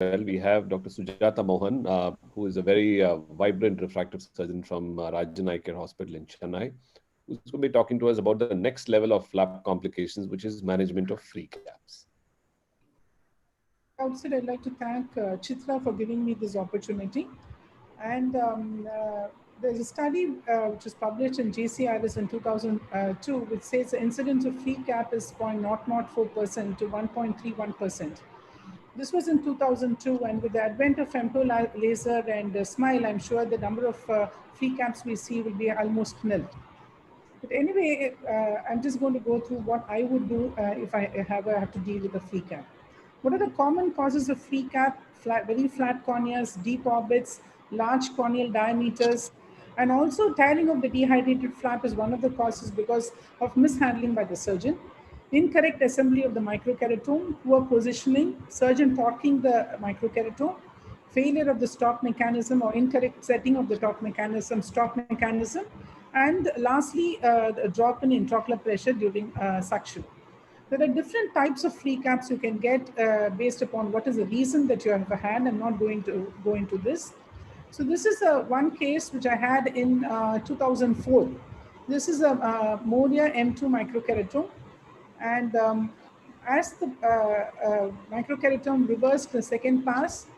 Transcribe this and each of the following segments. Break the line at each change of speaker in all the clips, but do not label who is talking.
well. We have Dr. Sujata Mohan, who is a very vibrant refractive surgeon from Rajan Eye Care Hospital in Chennai, who's going to be talking to us about the next level of flap complications, which is management of free caps.
At the outset, I'd like to thank Chitra for giving me this opportunity. And there's a study which was published in JCRS in 2002, which says the incidence of free cap is 0.004% to 1.31%. This was in 2002, and with the advent of femto laser and SMILE, I'm sure the number of free caps we see will be almost nil. But anyway, I'm just going to go through what I would do if I have to deal with a free cap. What are the common causes of free cap? Very flat corneas, deep orbits, large corneal diameters, and also tearing of the dehydrated flap is one of the causes because of mishandling by the surgeon. Incorrect assembly of the microkeratome, poor positioning, surgeon torquing the microkeratome, failure of the stop mechanism or incorrect setting of the stop mechanism, and lastly, the drop in intraocular pressure during suction. There are different types of free caps you can get based upon what is the reason that you have had. I'm not going to go into this. So this is one case which I had in 2004. This is a Moria M2 microkeratome. And as the microkeratome reversed the second pass,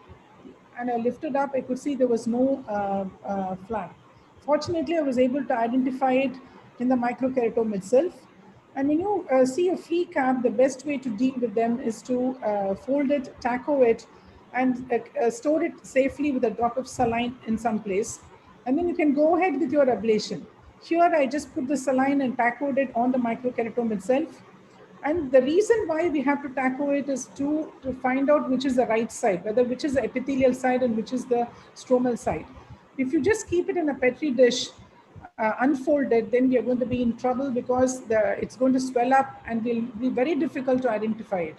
and I lifted up, I could see there was no flap. Fortunately, I was able to identify it in the microkeratome itself. And when you see a free cap, the best way to deal with them is to fold it, taco it, and store it safely with a drop of saline in some place. And then you can go ahead with your ablation. Here, I just put the saline and tacoed it on the microkeratome itself. And the reason why we have to tackle it is to find out which is the right side, whether which is the epithelial side and which is the stromal side. If you just keep it in a Petri dish, unfolded, then we are going to be in trouble because it's going to swell up and will be very difficult to identify it.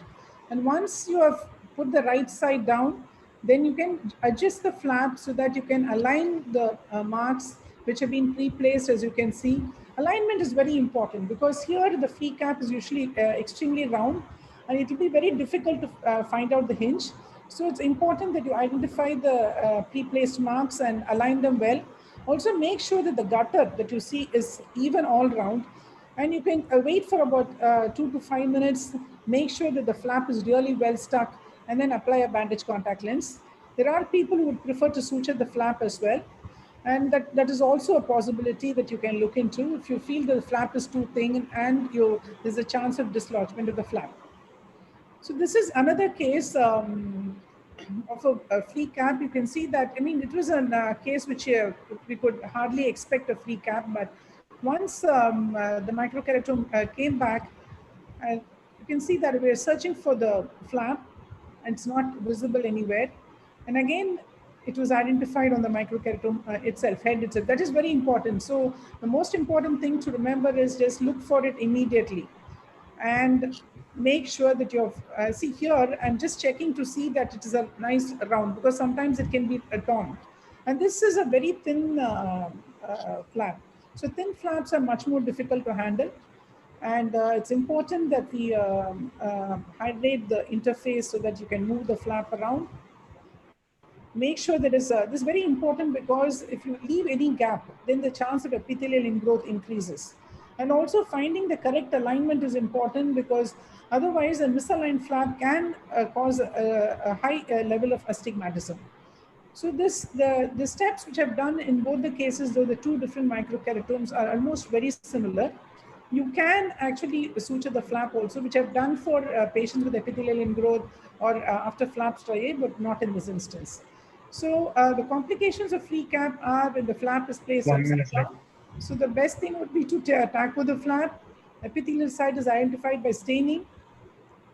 And once you have put the right side down, then you can adjust the flap so that you can align the marks which have been pre-placed, as you can see. Alignment is very important because here the free cap is usually extremely round and it will be very difficult to find out the hinge. So it's important that you identify the pre-placed marks and align them well. Also make sure that the gutter that you see is even all round, and you can wait for about 2 to 5 minutes, make sure that the flap is really well stuck, and then apply a bandage contact lens. There are people who would prefer to suture the flap as well. And that is also a possibility that you can look into if you feel the flap is too thin and there's a chance of dislodgement of the flap. So this is another case of a free cap. You can see that, I mean, it was a case which we could hardly expect a free cap, but once the microkeratome came back, you can see that we are searching for the flap and it's not visible anywhere. And again, it was identified on the microkeratome head itself. That is very important. So the most important thing to remember is just look for it immediately and make sure that you're, see here, I'm just checking to see that it is a nice round because sometimes it can be torn. And this is a very thin flap. So thin flaps are much more difficult to handle. And it's important that we hydrate the interface so that you can move the flap around. Make sure that this is very important because if you leave any gap, then the chance of epithelial ingrowth increases. And also finding the correct alignment is important because otherwise a misaligned flap can cause a high level of astigmatism. So the steps which I've done in both the cases, though the two different microkeratomes are almost very similar, you can actually suture the flap also, which I've done for patients with epithelial ingrowth or after flap striae, but not in this instance. So the complications of free cap are when the flap is placed upside down. So the best thing would be to taco the flap. Epithelial site is identified by staining.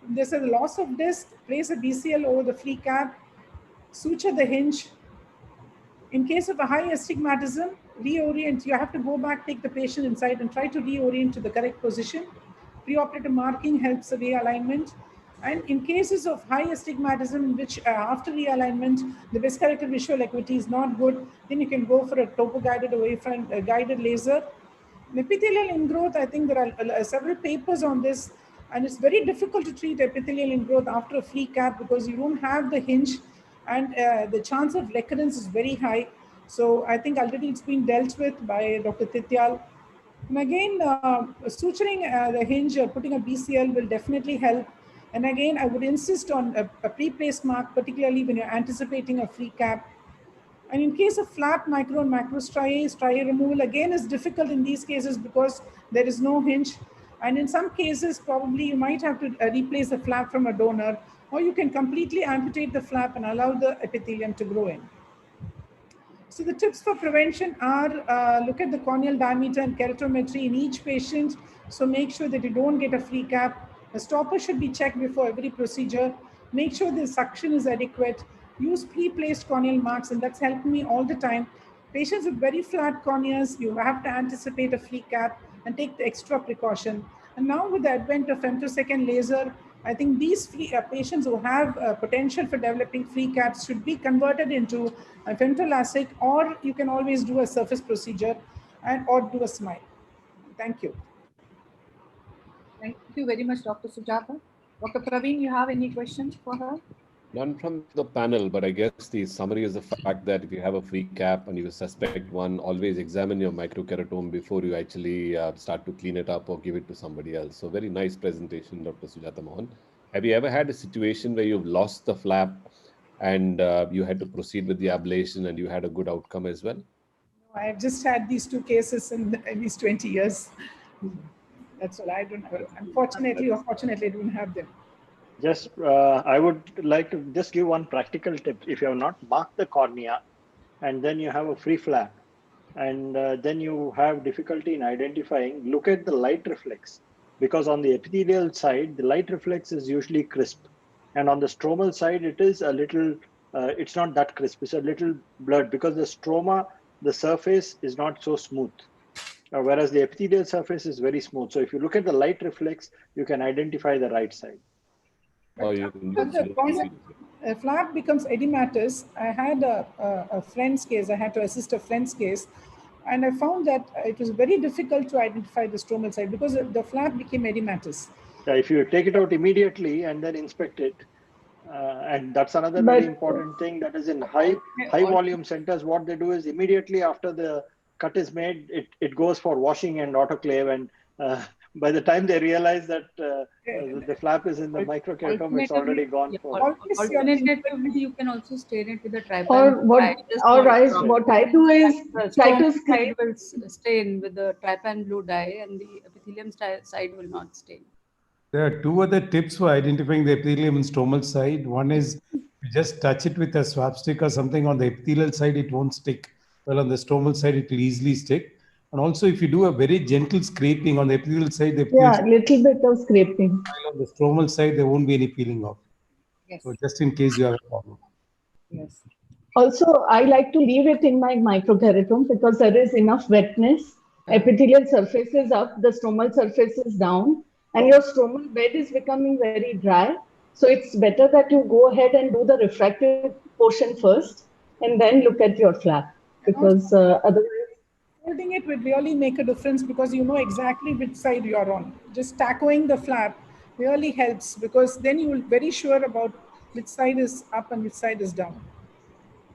There's a loss of disc, place a BCL over the free cap, suture the hinge. In case of a high astigmatism, reorient. You have to go back, take the patient inside and try to reorient to the correct position. Preoperative marking helps the realignment. And in cases of high astigmatism, in which after realignment, the best corrected visual acuity is not good, then you can go for a topo-guided or wavefront guided laser. In epithelial ingrowth, I think there are several papers on this, and it's very difficult to treat epithelial ingrowth after a free cap because you don't have the hinge and the chance of recurrence is very high. So I think already it's been dealt with by Dr. Tityal. And again, suturing the hinge or putting a BCL will definitely help. And again, I would insist on a pre-placed mark, particularly when you're anticipating a free cap. And in case of flap, micro and macro striae removal again is difficult in these cases because there is no hinge. And in some cases, probably you might have to replace the flap from a donor, or you can completely amputate the flap and allow the epithelium to grow in. So the tips for prevention are look at the corneal diameter and keratometry in each patient. So make sure that you don't get a free cap. A stopper should be checked before every procedure. Make sure the suction is adequate. Use pre-placed corneal marks, and that's helped me all the time. Patients with very flat corneas, you have to anticipate a free cap and take the extra precaution. And now with the advent of femtosecond laser, I think these patients who have potential for developing free caps should be converted into a femtoLASIK, or you can always do a surface procedure or do a SMILE. Thank you.
Thank you very much, Dr. Sujata. Dr. Praveen, you have any questions for her?
None from the panel, but I guess the summary is the fact that if you have a free cap and you suspect one, always examine your microkeratome before you actually start to clean it up or give it to somebody else. So very nice presentation, Dr. Sujata Mohan. Have you ever had a situation where you've lost the flap and you had to proceed with the ablation and you had a good outcome as well?
No, I've just had these two cases in these 20 years. That's all. I don't have, unfortunately or fortunately, I don't have them.
Just, I would like to just give one practical tip. If you have not marked the cornea and then you have a free flap and then you have difficulty in identifying, look at the light reflex, because on the epithelial side, the light reflex is usually crisp. And on the stromal side, it is a little, it's not that crisp, it's a little blurred because the stroma, the surface is not so smooth. Whereas the epithelial surface is very smooth. So if you look at the light reflex, you can identify the right side.
Oh, you can
the flap becomes edematous. I had a friend's case. I had to assist a friend's case, and I found that it was very difficult to identify the stromal side because the flap became edematous.
If you take it out immediately and then inspect it, and that's another very important thing, that is in high volume centers, what they do is immediately after the cut is made, it goes for washing and autoclave, and by the time they realize that the flap is in the microkeratome, it's already gone.
Alternatively, you can also stain it with a trypan.
Or what I do is try to
side will stain with the trypan blue dye, and the epithelium side will not stain.
There are two other tips for identifying the epithelium and stromal side. One is you just touch it with a swab stick or something. On the epithelial side, it won't stick. Well, on the stromal side, it will easily stick. And also, if you do a very gentle scraping on the epithelial side, the
little bit of scraping.
On the stromal side, there won't be any peeling off.
Yes.
So just in case you have a problem.
Yes.
Also, I like to leave it in my microkeratome because there is enough wetness. Epithelial surface is up, the stromal surface is down, and your stromal bed is becoming very dry. So it's better that you go ahead and do the refractive portion first, and then look at your flap, because otherwise.
Holding it would really make a difference because you know exactly which side you are on. Just tacoing the flap really helps because then you will be very sure about which side is up and which side is down.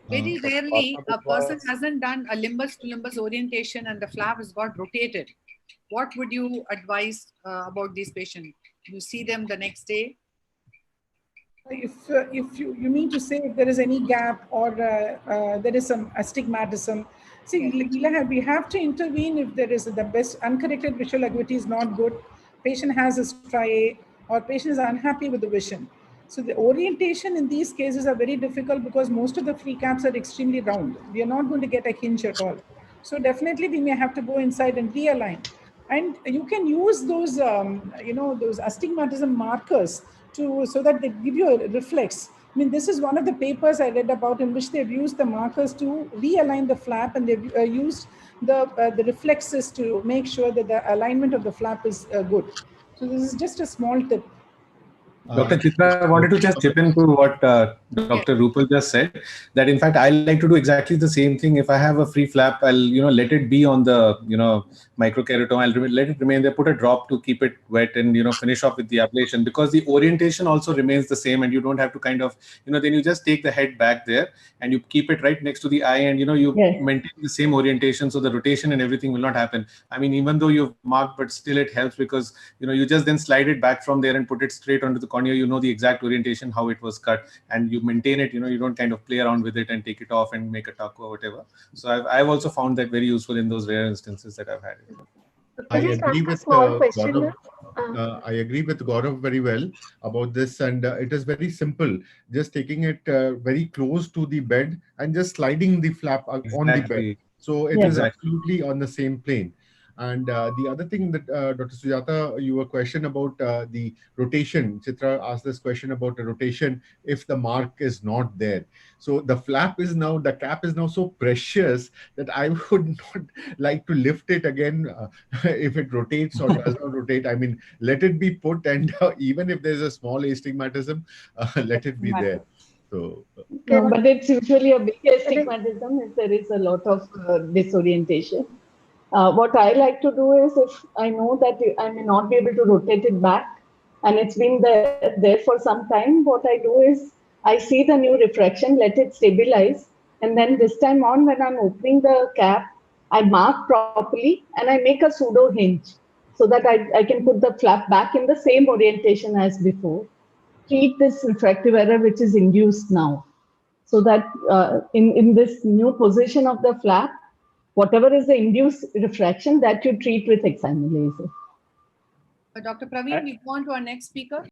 Very rarely a person hasn't done a limbus to limbus orientation and the flap has got rotated. What would you advise about these patients? You see them the next day?
If you mean to say if there is any gap or there is some astigmatism, see, we have to intervene if there is the best uncorrected visual acuity is not good, patient has a striae, or patient is unhappy with the vision. So the orientation in these cases are very difficult because most of the free caps are extremely round. We are not going to get a hinge at all. So definitely we may have to go inside and realign. And you can use those, those astigmatism markers so that they give you a reflex. I mean, this is one of the papers I read about in which they've used the markers to realign the flap, and they've used the reflexes to make sure that the alignment of the flap is good. So this is just a small tip.
Dr. Chitra, I wanted to just chip into what Dr. Rupal just said, that in fact, I like to do exactly the same thing. If I have a free flap, I'll, let it be on the, microkeratome. I'll let it remain there, put a drop to keep it wet and, finish off with the ablation, because the orientation also remains the same and you don't have to kind of, then you just take the head back there and you keep it right next to the eye and, you maintain the same orientation. So the rotation and everything will not happen. I mean, even though you've marked, but still it helps because, you just then slide it back from there and put it straight onto the cornea. You know the exact orientation, how it was cut, and you maintain it. You don't kind of play around with it and take it off and make a tuck or whatever. So I've also found that very useful in those rare instances that I've had it.
I agree with Gaurav. I agree with Gaurav very well about this, and it is very simple. Just taking it very close to the bed and just sliding the flap on the bed. So it is absolutely on the same plane. And the other thing that Dr. Sujata, you were questioned about the rotation. Chitra asked this question about the rotation if the mark is not there. So the flap is now, the cap is now so precious that I would not like to lift it again if it rotates or does not rotate. I mean, let it be put, and even if there's a small astigmatism, let it be there. So,
no, but it's usually a big astigmatism if there is a lot of disorientation. What I like to do is, if I know that I may not be able to rotate it back and it's been there for some time, what I do is I see the new refraction, let it stabilize. And then this time on, when I'm opening the cap, I mark properly and I make a pseudo hinge so that I can put the flap back in the same orientation as before. Treat this refractive error which is induced now. So that in this new position of the flap, whatever is the induced refraction, that you treat with excimer laser.
Dr. Praveen, we go on to our next speaker.